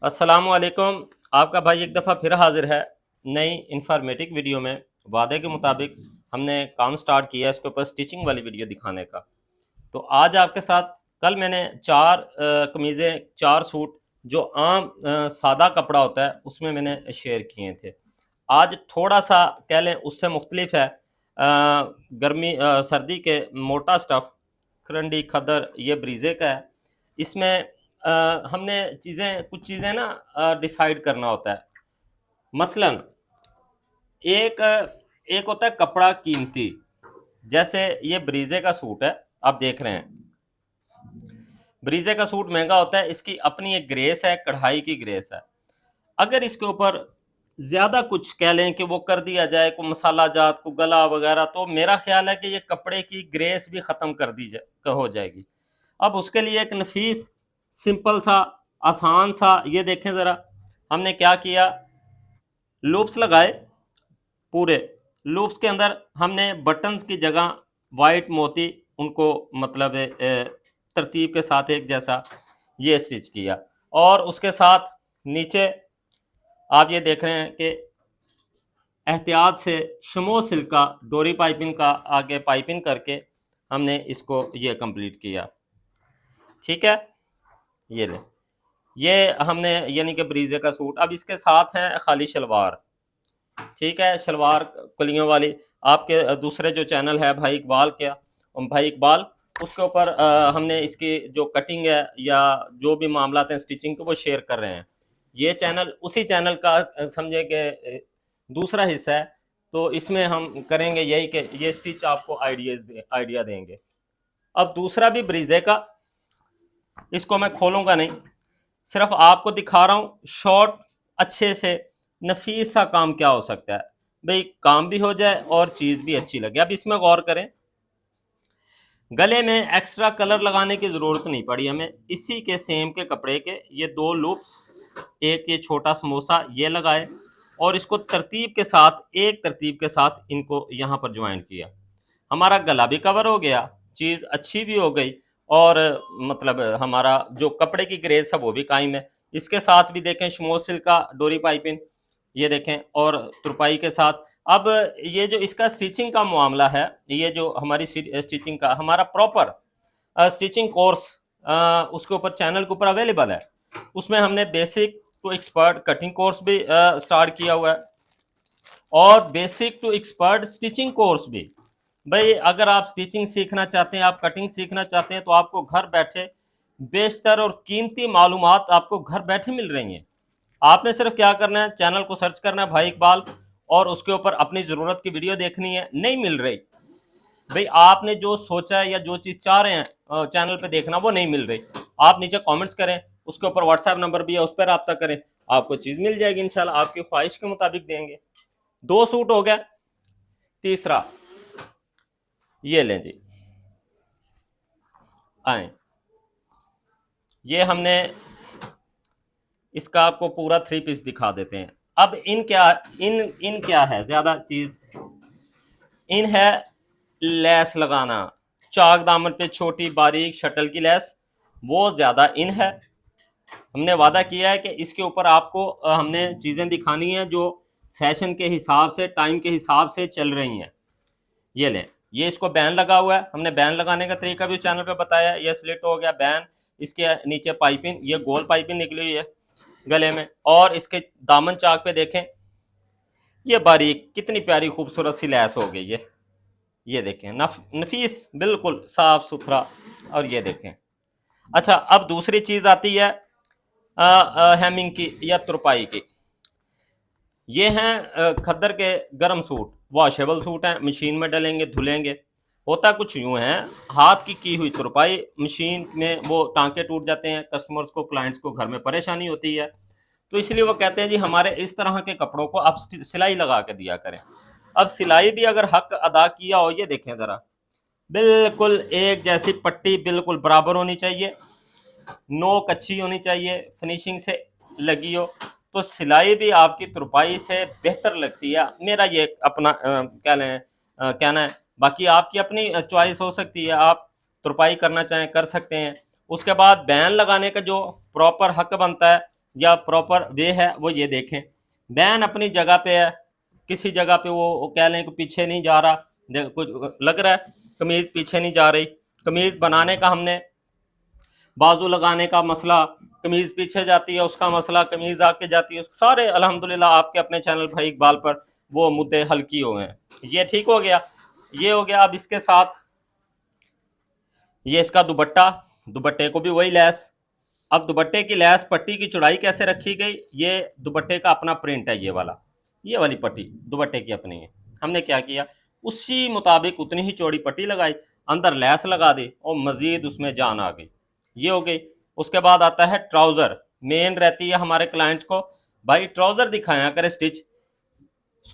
अस्सलामुअलैकुम। आपका भाई एक दफ़ा फिर हाजिर है नई इंफॉर्मेटिव वीडियो में। वादे के मुताबिक हमने काम स्टार्ट किया है इसके ऊपर स्टिचिंग वाली वीडियो दिखाने का। तो आज आपके साथ कल मैंने चार कमीज़ें, चार सूट जो आम सादा कपड़ा होता है उसमें मैंने शेयर किए थे। आज थोड़ा सा कह लें उससे मुख्तलिफ है। सर्दी के मोटा स्टफ़ करंडी खदर ये ब्रीज़े का है। इसमें हमने कुछ चीज़ें ना डिसाइड करना होता है। मसलन एक एक होता है कपड़ा कीमती। जैसे ये ब्रीज़े का सूट है, आप देख रहे हैं। ब्रीज़े का सूट महंगा होता है, इसकी अपनी एक ग्रेस है, कढ़ाई की ग्रेस है। अगर इसके ऊपर ज़्यादा कुछ कह लें कि वो कर दिया जाए, कोई मसाला जात, कोई गला वगैरह, तो मेरा ख्याल है कि ये कपड़े की ग्रेस भी ख़त्म कर दी हो जाएगी। अब उसके लिए एक नफीस सिंपल सा आसान सा ये देखें ज़रा, हमने क्या किया, लूप्स लगाए पूरे। लूप्स के अंदर हमने बटन्स की जगह वाइट मोती उनको मतलब तरतीब के साथ एक जैसा ये स्टिच किया। और उसके साथ नीचे आप ये देख रहे हैं कि एहतियात से शमो सिल्क का डोरी पाइपिंग का आगे पाइपिंग करके हमने इसको ये कंप्लीट किया। ठीक है, ये ले, ये हमने यानी कि ब्रीजे का सूट। अब इसके साथ है खाली शलवार। ठीक है, शलवार कलियों वाली। आपके दूसरे जो चैनल है भाई इकबाल भाई इकबाल, उसके ऊपर हमने इसकी जो कटिंग है या जो भी मामला हैं स्टिचिंग के वो शेयर कर रहे हैं। ये चैनल उसी चैनल का समझे कि दूसरा हिस्सा है। तो इसमें हम करेंगे यही कि ये स्टिच आपको आइडिया देंगे। अब दूसरा भी ब्रीजे का, इसको मैं खोलूंगा नहीं, सिर्फ आपको दिखा रहा हूँ शॉर्ट अच्छे से नफीस सा काम क्या हो सकता है। भाई काम भी हो जाए और चीज़ भी अच्छी लगे। अब इसमें गौर करें, गले में एक्स्ट्रा कलर लगाने की ज़रूरत नहीं पड़ी हमें। इसी के सेम के कपड़े के ये दो लूप्स, एक ये छोटा समोसा ये लगाए और इसको एक तरतीब के साथ इनको यहाँ पर ज्वाइन किया। हमारा गला भी कवर हो गया, चीज़ अच्छी भी हो गई और मतलब हमारा जो कपड़े की ग्रेस है वो भी कायम है। इसके साथ भी देखें शमोसिल का डोरी पाइपिंग ये देखें और तुरपाई के साथ। अब ये जो इसका स्टिचिंग का मामला है, ये जो हमारी स्टिचिंग का हमारा प्रॉपर स्टिचिंग कोर्स उसके ऊपर चैनल के ऊपर अवेलेबल है। उसमें हमने basic to expert cutting course भी स्टार्ट किया हुआ है और basic to expert stitching course भी। भाई अगर आप स्टिचिंग सीखना चाहते हैं, आप कटिंग सीखना चाहते हैं, तो आपको घर बैठे बेशतर और कीमती मालूमात आपको घर बैठे मिल रही हैं। आपने सिर्फ क्या करना है, चैनल को सर्च करना है भाई इकबाल और उसके ऊपर अपनी ज़रूरत की वीडियो देखनी है। नहीं मिल रही, भाई आपने जो सोचा है या जो चीज़ चाह रहे हैं चैनल पे देखना वो नहीं मिल रही, आप नीचे कमेंट्स करें, उसके ऊपर व्हाट्सएप नंबर भी है, उस पर रब्ता करें, आपको चीज़ मिल जाएगी इंशाल्लाह, आपकी ख्वाहिश के मुताबिक देंगे। दो सूट हो गया। तीसरा ये लें जी, आए, ये हमने इसका आपको पूरा थ्री पीस दिखा देते हैं। अब इन क्या है ज़्यादा चीज़, इन है लेस लगाना, चाक दामन पे छोटी बारीक शटल की लेस, वो ज़्यादा इन है। हमने वादा किया है कि इसके ऊपर आपको हमने चीज़ें दिखानी हैं जो फैशन के हिसाब से, टाइम के हिसाब से चल रही हैं। ये लें, ये इसको बैन लगा हुआ है, हमने बैन लगाने का तरीका भी चैनल पे बताया। ये स्लिट हो गया बैन, इसके नीचे पाइपिंग, ये गोल पाइपिंग निकली हुई है गले में, और इसके दामन चाक पे देखें ये बारीक कितनी प्यारी खूबसूरत सी लैस हो गई है। ये देखें नफीस बिल्कुल साफ सुथरा। और ये देखें, अच्छा अब दूसरी चीज़ आती है हेमिंग की या तुरपाई की। ये हैं खद्दर के गर्म सूट, वॉशेबल सूट हैं, मशीन में डलेंगे धुलेंगे। होता कुछ यूँ है, हाथ की हुई तुरपाई मशीन में वो टांके टूट जाते हैं, कस्टमर्स को क्लाइंट्स को घर में परेशानी होती है, तो इसलिए वो कहते हैं जी हमारे इस तरह के कपड़ों को आप सिलाई लगा के दिया करें। अब सिलाई भी अगर हक अदा किया हो, ये देखें ज़रा, बिल्कुल एक जैसी पट्टी बिल्कुल बराबर होनी चाहिए, नोक अच्छी होनी चाहिए, फिनिशिंग से लगी हो, तो सिलाई भी आपकी तुरपाई से बेहतर लगती है। मेरा ये अपना कहना है। बाकी आपकी अपनी चॉइस हो सकती है, आप तुरपाई करना चाहें कर सकते हैं। उसके बाद बैन लगाने का जो प्रॉपर हक बनता है या प्रॉपर वे है वो ये देखें। बैन अपनी जगह पे है, किसी जगह पे वो कह लें कि पीछे नहीं जा रहा, कुछ लग रहा है कमीज़ पीछे नहीं जा रही। कमीज़ बनाने का हमने, बाजू लगाने का मसला, कमीज़ पीछे जाती है उसका मसला, कमीज़ आके जाती है, सारे अल्हम्दुलिल्लाह आपके अपने चैनल भाई इकबाल पर वो मुद्दे हल किए हुए हैं। ये ठीक हो गया, ये हो गया। अब इसके साथ ये इसका दुपट्टा, दुपट्टे को भी वही लैस। अब दुपट्टे की लैस, पट्टी की चौड़ाई कैसे रखी गई, ये दुपट्टे का अपना प्रिंट है, ये वाला, ये वाली पट्टी दुपट्टे की अपनी है। हमने क्या किया, उसी मुताबिक उतनी ही चौड़ी पट्टी लगाई, अंदर लैस लगा दी और मज़ीद उसमें जान आ गई, ये हो गई। उसके बाद आता है ट्राउज़र। मेन रहती है हमारे क्लाइंट्स को भाई ट्राउज़र दिखाया करें स्टिच,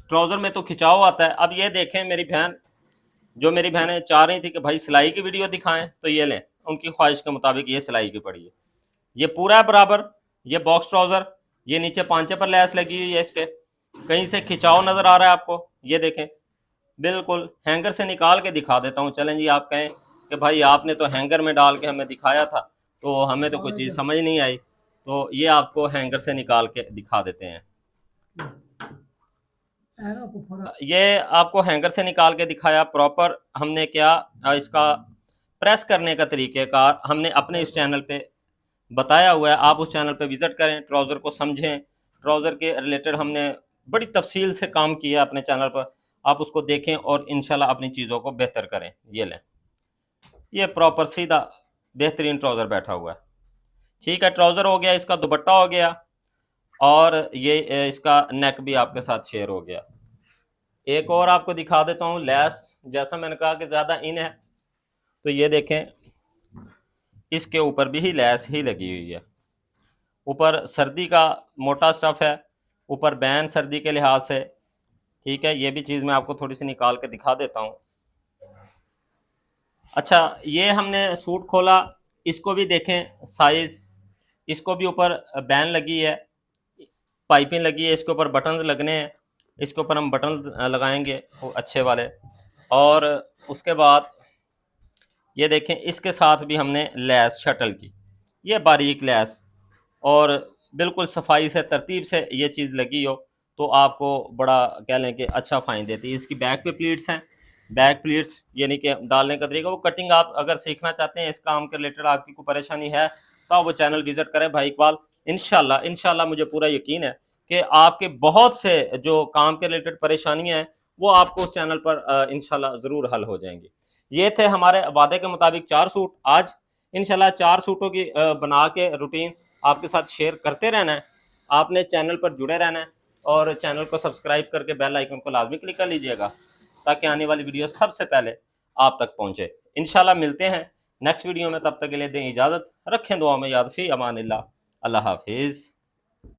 ट्राउज़र में तो खिंचाव आता है। अब ये देखें मेरी बहन, जो मेरी बहनें चाह रही थी कि भाई सिलाई की वीडियो दिखाएं, तो ये लें, उनकी ख्वाहिश के मुताबिक ये सिलाई की पड़ी है। ये पूरा है बराबर, ये बॉक्स ट्राउज़र, ये नीचे पांचे पर लैस लगी हुई है, इसके कहीं से खिंचाव नज़र आ रहा है आपको, ये देखें बिल्कुल। हैंगर से निकाल के दिखा देता हूँ, चलें जी। आप कहें कि भाई आपने तो हैंगर में डाल के हमें दिखाया था, तो हमें तो कोई चीज़ समझ नहीं आई, तो ये आपको हैंगर से निकाल के दिखा देते हैं। ये आपको हैंगर से निकाल के दिखाया प्रॉपर। हमने क्या इसका प्रेस करने का तरीक़ेकार हमने अपने इस चैनल पे बताया हुआ है, आप उस चैनल पे विज़िट करें, ट्राउज़र को समझें। ट्राउज़र के रिलेटेड हमने बड़ी तफसील से काम किया है अपने चैनल पर, आप उसको देखें और इंशाल्लाह अपनी चीज़ों को बेहतर करें। ये लें, ये प्रॉपर सीधा बेहतरीन ट्राउज़र बैठा हुआ है, ठीक है। ट्राउज़र हो गया, इसका दुपट्टा हो गया, और ये इसका नेक भी आपके साथ शेयर हो गया। एक और आपको दिखा देता हूँ लैस, जैसा मैंने कहा कि ज़्यादा इन है, तो ये देखें इसके ऊपर भी ही लैस ही लगी हुई है। ऊपर सर्दी का मोटा स्टफ़ है, ऊपर बैन सर्दी के लिहाज से, ठीक है। ये भी चीज़ मैं आपको थोड़ी सी निकाल के दिखा देता हूँ। अच्छा, ये हमने सूट खोला, इसको भी देखें साइज़, इसको भी ऊपर बैन लगी है, पाइपिंग लगी है, इसके ऊपर बटन्स लगने हैं, इसके ऊपर हम बटन्स लगाएंगे वो अच्छे वाले। और उसके बाद ये देखें इसके साथ भी हमने लैस शटल की, ये बारीक लैस, और बिल्कुल सफाई से तरतीब से ये चीज़ लगी हो तो आपको बड़ा कह लें कि अच्छा फ़ाइन देती है। इसकी बैक पे प्लीट्स हैं, बैक प्लीट्स यानी कि डालने का तरीका, वो कटिंग आप अगर सीखना चाहते हैं, इस काम के रिलेटेड आपकी कोई परेशानी है, तो आप वो चैनल विज़िट करें भाई इकबाल। इंशाल्लाह इंशाल्लाह मुझे पूरा यकीन है कि आपके बहुत से जो काम के रिलेटेड परेशानियाँ हैं वो आपको उस चैनल पर इंशाल्लाह ज़रूर हल हो जाएंगी। ये थे हमारे वादे के मुताबिक 4 सूट। आज इंशाल्लाह 4 सूटों की बना के रूटीन आपके साथ शेयर करते रहना है। आपने चैनल पर जुड़े रहना है और चैनल को सब्सक्राइब करके बेल आइकन को लाजमी क्लिक कर लीजिएगा, ताकि आने वाली वीडियो सबसे पहले आप तक पहुंचे। इंशाल्लाह मिलते हैं नेक्स्ट वीडियो में, तब तक के लिए दें इजाज़त, रखें दुआ में याद, फ़ी अमानिल्लाह, अल्लाह हाफिज़।